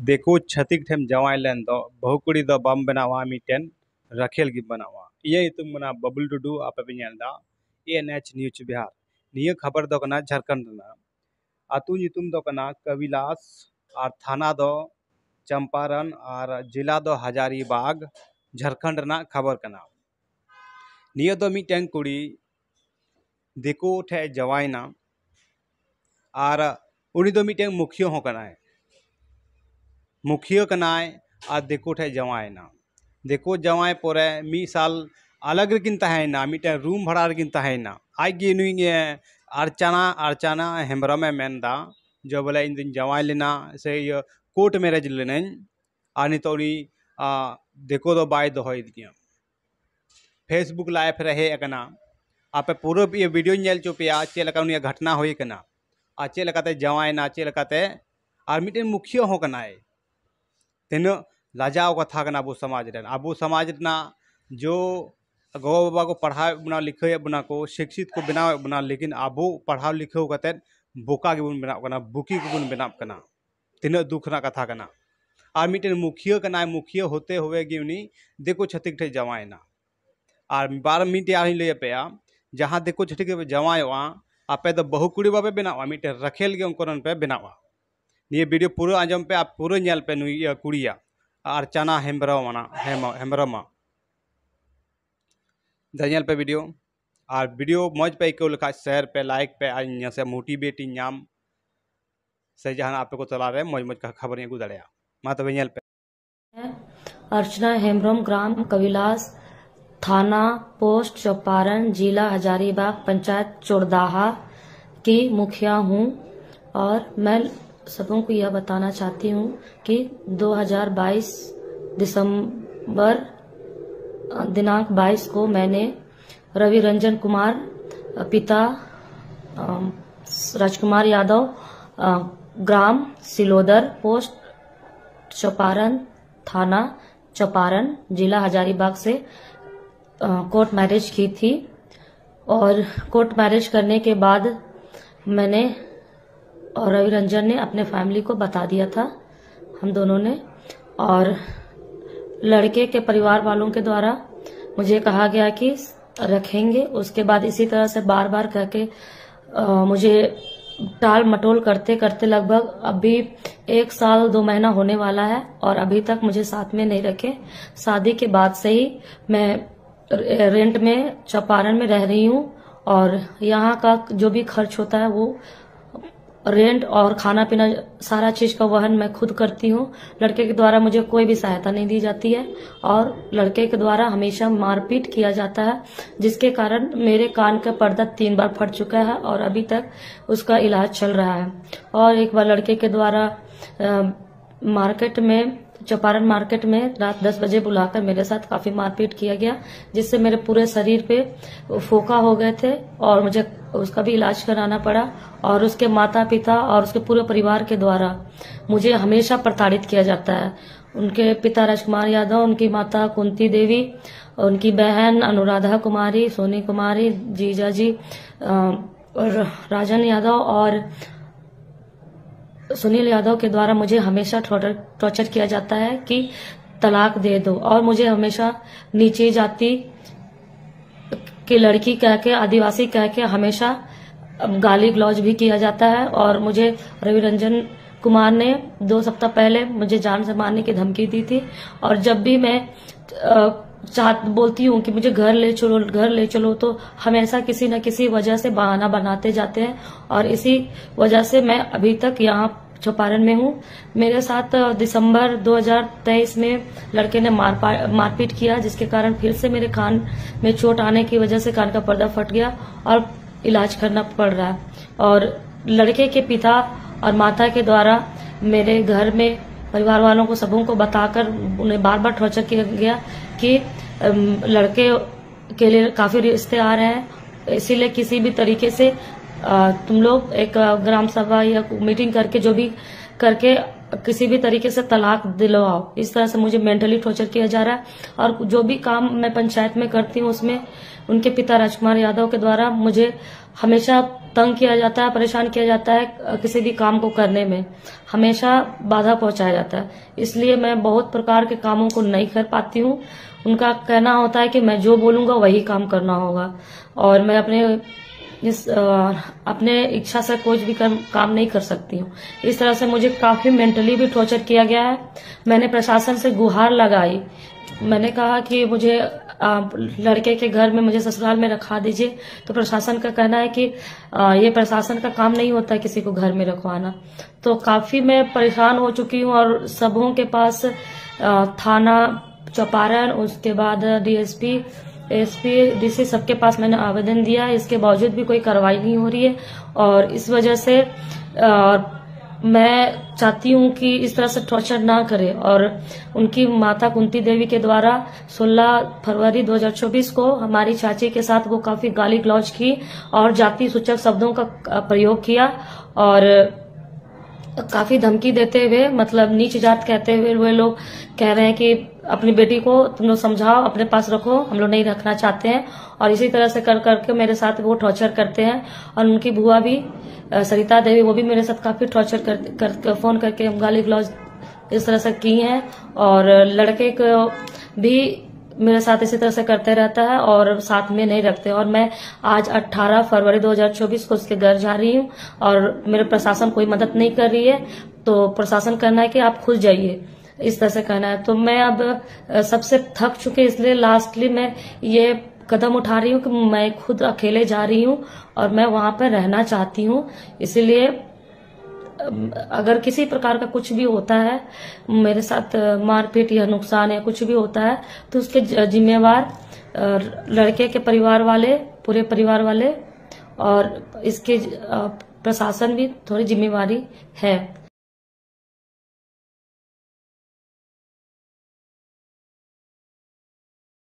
देखो छतिक ठेम जवाई लेन दो बहुकुड़ी दो बम बनावा मिटेन रखेल गी बनावा ये तुम मना बबुल टुडू आपे पे नेल दा एनएच न्यूज बिहार निया खबर दो कना झारखंड ना आतु नितुम दो कना कविलास और थाना दो चंपारण और जिला दो हजारीबाग झारखंड ना खबर कना निया दो मिटेन कुड़ी देखो ठे जवाइना और उनी दो मिटेन मुखिया हो कना है मुखिया कनाय और देखो ठे जवाइना देखो जवाई पोरे मी साल अलग रेकिन तहेना मिटे रूम भाड़ा रेकिन तहेना आज गे नुई अर्चना हेम्ब्रम मेनदा जो बोले इन दिन जवाई लेना से ये कोर्ट मैरिज लेना और नितोनी देखो दो बाय दोहई दिया फेसबुक लाइव रहे एकना आपे पूरा ये वीडियो नेल चुपिया चेलका उनिया घटना होई कना आ चेलकाते जवाइना चेलकाते और मिटे मुखिया हो कनाय तीना लाजाव कथा कना अबो समाज ना जो गो बाबा को पढ़ा बना लिखे बना को शिक्षित को बनाव बना लेकिन अबो पढ़ाव लिखे कते बोका के बन बनाव कना बुकी के बन बनाव कना तीना दुख ना कथा कना और मिटे मुखिया कना मुखिया होते हुए कि उनी देखो छतिक ठे जवाइना और बार मिटे आही ले पे जहाँ देखो छतिक जवाइवा आपे तो बहुकुड़ी बाबे बनावा मिटे रखेल के उनकोरन पे बनावा ये वीडियो पूरा आंजम पे आप पूरा नेल पे नुई कुड़िया अर्चना हेम्ब्रम दनियल पे वीडियो और वीडियो मौज पे को लिखा शेयर पे लाइक पे आज से मोटिवेटिंग नाम से जहां आप को चला रहे मौज मौज का खबर को दड़िया मा तो नेल पे अर्चना हेम्ब्रम ग्राम कविलास थाना पोस्ट चौपारण जिला हजारीबाग पंचायत चोरदाहा की मुखिया हूँ और मैं सबों को यह बताना चाहती हूँ कि 2022 दिसंबर दिनांक 22 को मैंने रवि रंजन कुमार पिता राजकुमार यादव ग्राम सिलोदर पोस्ट चौपारण थाना चौपारण जिला हजारीबाग से कोर्ट मैरिज की थी और कोर्ट मैरिज करने के बाद मैंने और रवि रंजन ने अपने फैमिली को बता दिया था हम दोनों ने और लड़के के परिवार वालों के द्वारा मुझे कहा गया कि रखेंगे। उसके बाद इसी तरह से बार बार कह के मुझे टाल मटोल करते करते लगभग अभी 1 साल 2 महीना होने वाला है और अभी तक मुझे साथ में नहीं रखे। शादी के बाद से ही मैं रेंट में चौपारण में रह रही हूँ और यहाँ का जो भी खर्च होता है वो रेंट और खाना पीना सारा चीज का वहन मैं खुद करती हूँ। लड़के के द्वारा मुझे कोई भी सहायता नहीं दी जाती है और लड़के के द्वारा हमेशा मारपीट किया जाता है जिसके कारण मेरे कान का पर्दा 3 बार फट चुका है और अभी तक उसका इलाज चल रहा है। और एक बार लड़के के द्वारा मार्केट में चौपारण मार्केट में रात 10 बजे बुलाकर मेरे साथ काफी मारपीट किया गया जिससे मेरे पूरे शरीर पे फोका हो गए थे और मुझे उसका भी इलाज कराना पड़ा और उसके माता पिता और उसके पूरे परिवार के द्वारा मुझे हमेशा प्रताड़ित किया जाता है। उनके पिता राजकुमार यादव, उनकी माता कुंती देवी, उनकी बहन अनुराधा कुमारी, सोनी कुमारी, जीजा जी और राजन यादव और सुनील यादव के द्वारा मुझे हमेशा टॉर्चर किया जाता है कि तलाक दे दो और मुझे हमेशा नीचे जाति की लड़की कह के आदिवासी कह के हमेशा गाली गलौज भी किया जाता है और मुझे रवि रंजन कुमार ने 2 सप्ताह पहले मुझे जान से मारने की धमकी दी थी और जब भी मैं बोलती हूँ कि मुझे घर ले चलो तो हमेशा किसी न किसी वजह से बहाना बनाते जाते हैं और इसी वजह से मैं अभी तक यहाँ चौपारण में हूँ। मेरे साथ दिसंबर 2023 में लड़के ने मारपीट किया जिसके कारण फिर से मेरे कान में चोट आने की वजह से कान का पर्दा फट गया और इलाज करना पड़ रहा है। और लड़के के पिता और माता के द्वारा मेरे घर में परिवार वालों को सबों को बताकर उन्हें बार बार टॉर्चर किया गया कि लड़के के लिए काफी रिश्ते आ रहे हैं, इसीलिए किसी भी तरीके से तुम लोग एक ग्राम सभा या मीटिंग करके जो भी करके किसी भी तरीके से तलाक दिलवाओ। इस तरह से मुझे मेंटली टॉर्चर किया जा रहा है और जो भी काम मैं पंचायत में करती हूँ उसमें उनके पिता राजकुमार यादव के द्वारा मुझे हमेशा तंग किया जाता है, परेशान किया जाता है किसी भी काम को करने में, हमेशा बाधा पहुंचाया जाता है। इसलिए मैं बहुत प्रकार के कामों को नहीं कर पाती हूँ। उनका कहना होता है कि मैं जो बोलूंगा वही काम करना होगा, और मैं अपने इच्छा से कुछ भी काम नहीं कर सकती हूँ। इस तरह से मुझे काफी मेंटली भी टॉर्चर किया गया है। मैंने प्रशासन से गुहार लगाई, मैंने कहा कि मुझे लड़के के घर में, मुझे ससुराल में रखवा दीजिए। तो प्रशासन का कहना है कि ये प्रशासन का काम नहीं होता है किसी को घर में रखवाना। तो काफी मैं परेशान हो चुकी हूँ, और सबों के पास थाना चंपारण, उसके बाद डीएसपी, एसपी, डीसी, सबके पास मैंने आवेदन दिया है। इसके बावजूद भी कोई कार्रवाई नहीं हो रही है, और इस वजह से मैं चाहती हूँ कि इस तरह से टॉर्चर ना करे। और उनकी माता कुंती देवी के द्वारा 16 फरवरी 2024 को हमारी चाची के साथ वो काफी गाली गलौज की और जाति सूचक शब्दों का प्रयोग किया, और काफी धमकी देते हुए, मतलब नीच जात कहते हुए वे लोग कह रहे हैं कि अपनी बेटी को तुम लोग समझाओ, अपने पास रखो, हम लोग नहीं रखना चाहते हैं। और इसी तरह से कर करके मेरे साथ वो टॉर्चर करते हैं। और उनकी बुआ भी सरिता देवी, वो भी मेरे साथ काफी टॉर्चर कर फोन करके गाली गलौज इस तरह से की हैं। और लड़के को भी मेरे साथ इसी तरह से करते रहता है, और साथ में नहीं रखते। और मैं आज 18 फरवरी 2024 को उसके घर जा रही हूँ, और मेरे प्रशासन कोई मदद नहीं कर रही है। तो प्रशासन कहना है कि आप खुद जाइए, इस तरह से कहना है। तो मैं अब सबसे थक चुके, इसलिए लास्टली मैं ये कदम उठा रही हूँ कि मैं खुद अकेले जा रही हूँ, और मैं वहां पर रहना चाहती हूँ। इसीलिए अगर किसी प्रकार का कुछ भी होता है, मेरे साथ मारपीट या नुकसान या कुछ भी होता है, तो उसके जिम्मेवार लड़के के परिवार वाले, पूरे परिवार वाले, और इसके प्रशासन भी थोड़ी जिम्मेवारी है।